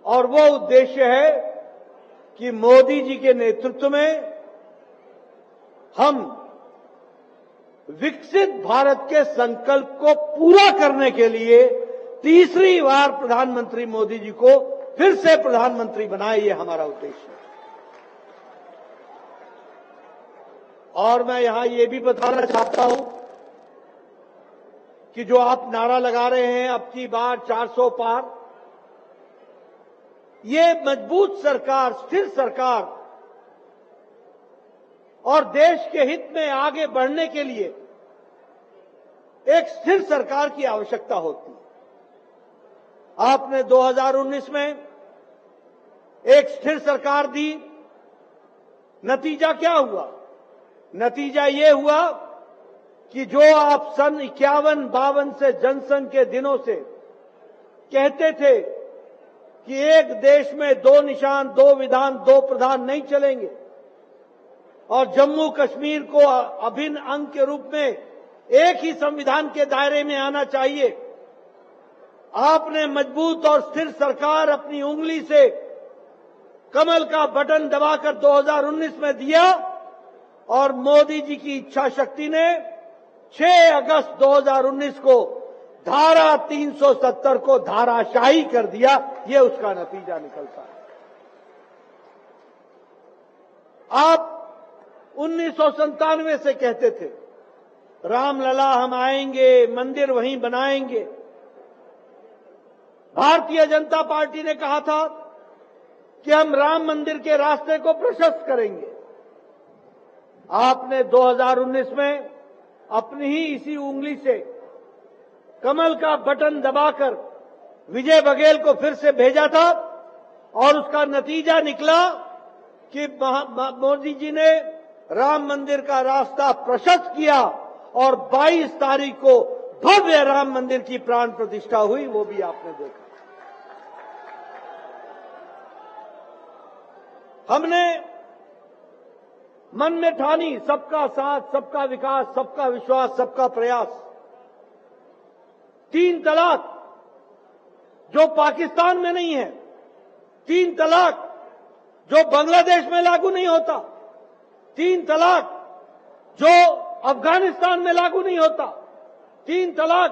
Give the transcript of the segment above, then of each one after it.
और वो उद्देश्य है कि मोदी जी के नेतृत्व में हम विकसित भारत के संकल्प को पूरा करने के लिए तीसरी बार प्रधानमंत्री मोदी जी को फिर से प्रधानमंत्री बनाए, ये हमारा उद्देश्य है। और मैं यहां ये भी बताना चाहता हूं कि जो आप नारा लगा रहे हैं अब की बार 400 पार, ये मजबूत सरकार, स्थिर सरकार और देश के हित में आगे बढ़ने के लिए एक स्थिर सरकार की आवश्यकता होती है। आपने 2019 में एक स्थिर सरकार दी, नतीजा क्या हुआ? नतीजा ये हुआ कि जो आप सन 51-52 से जनसंघ के दिनों से कहते थे कि एक देश में 2 निशान, 2 विधान, 2 प्रधान नहीं चलेंगे और जम्मू कश्मीर को अभिन्न अंग के रूप में एक ही संविधान के दायरे में आना चाहिए, आपने मजबूत और स्थिर सरकार अपनी उंगली से कमल का बटन दबाकर 2019 में दिया और मोदी जी की इच्छा शक्ति ने 6 अगस्त 2019 को धारा 370 को धाराशाही कर दिया। ये उसका नतीजा निकलता है। आप 1997 से कहते थे रामलला हम आएंगे, मंदिर वहीं बनाएंगे। भारतीय जनता पार्टी ने कहा था कि हम राम मंदिर के रास्ते को प्रशस्त करेंगे। आपने 2019 में अपनी ही इसी उंगली से कमल का बटन दबाकर विजय बघेल को फिर से भेजा था और उसका नतीजा निकला कि मोदी जी ने राम मंदिर का रास्ता प्रशस्त किया और 22 तारीख को भव्य राम मंदिर की प्राण प्रतिष्ठा हुई, वो भी आपने देखा। हमने मन में ठानी सबका साथ, सबका विकास, सबका विश्वास, सबका प्रयास। 3 तलाक जो पाकिस्तान में नहीं है, 3 तलाक जो बांग्लादेश में लागू नहीं होता, 3 तलाक जो अफगानिस्तान में लागू नहीं होता, 3 तलाक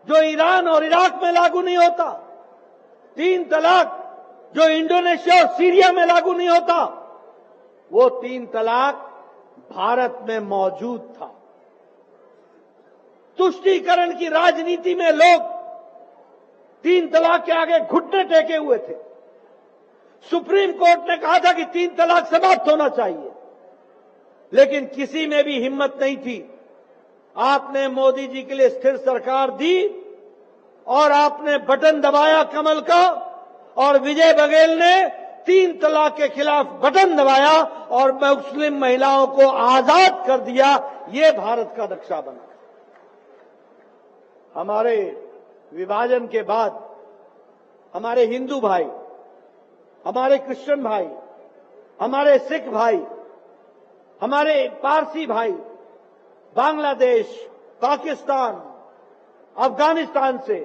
जो ईरान और इराक में लागू नहीं होता, 3 तलाक जो इंडोनेशिया और सीरिया में लागू नहीं होता, वो 3 तलाक भारत में मौजूद था। तुष्टीकरण की राजनीति में लोग 3 तलाक के आगे घुटने टेके हुए थे। सुप्रीम कोर्ट ने कहा था कि 3 तलाक समाप्त होना चाहिए, लेकिन किसी में भी हिम्मत नहीं थी। आपने मोदी जी के लिए स्थिर सरकार दी और आपने बटन दबाया कमल का, और विजय बघेल ने 3 तलाक के खिलाफ बटन दबाया और मुस्लिम महिलाओं को आजाद कर दिया। ये भारत का नक्शा बना। हमारे विभाजन के बाद हमारे हिंदू भाई, हमारे क्रिश्चियन भाई, हमारे सिख भाई, हमारे पारसी भाई बांग्लादेश, पाकिस्तान, अफगानिस्तान से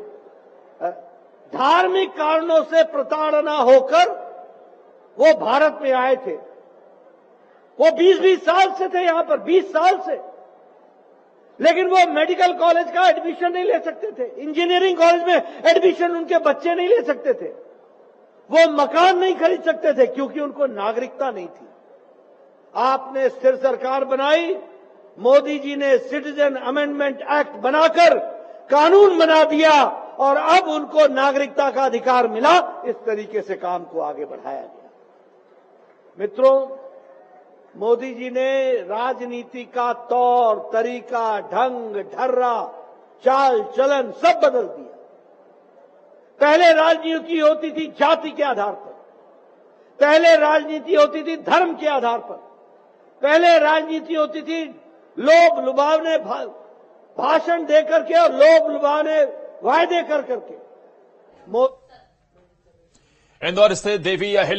धार्मिक कारणों से प्रताड़ना होकर वो भारत में आए थे। वो 20-20 साल से थे यहां पर, 20 साल से, लेकिन वो मेडिकल कॉलेज का एडमिशन नहीं ले सकते थे, इंजीनियरिंग कॉलेज में एडमिशन उनके बच्चे नहीं ले सकते थे, वो मकान नहीं खरीद सकते थे क्योंकि उनको नागरिकता नहीं थी। आपने स्थिर सरकार बनाई, मोदी जी ने सिटीजन अमेंडमेंट एक्ट बनाकर कानून बना दिया और अब उनको नागरिकता का अधिकार मिला। इस तरीके से काम को आगे बढ़ाया गया। मित्रों, मोदी जी ने राजनीति का तौर तरीका, ढंग ढर्रा, चाल चलन सब बदल दिया। पहले राजनीति होती थी जाति के आधार पर, पहले राजनीति होती थी धर्म के आधार पर, पहले राजनीति होती थी लोभ लुभावने भाषण देकर के और लोभ लुभावने वायदे कर करके। इंदौर स्थित देवी अहिल्या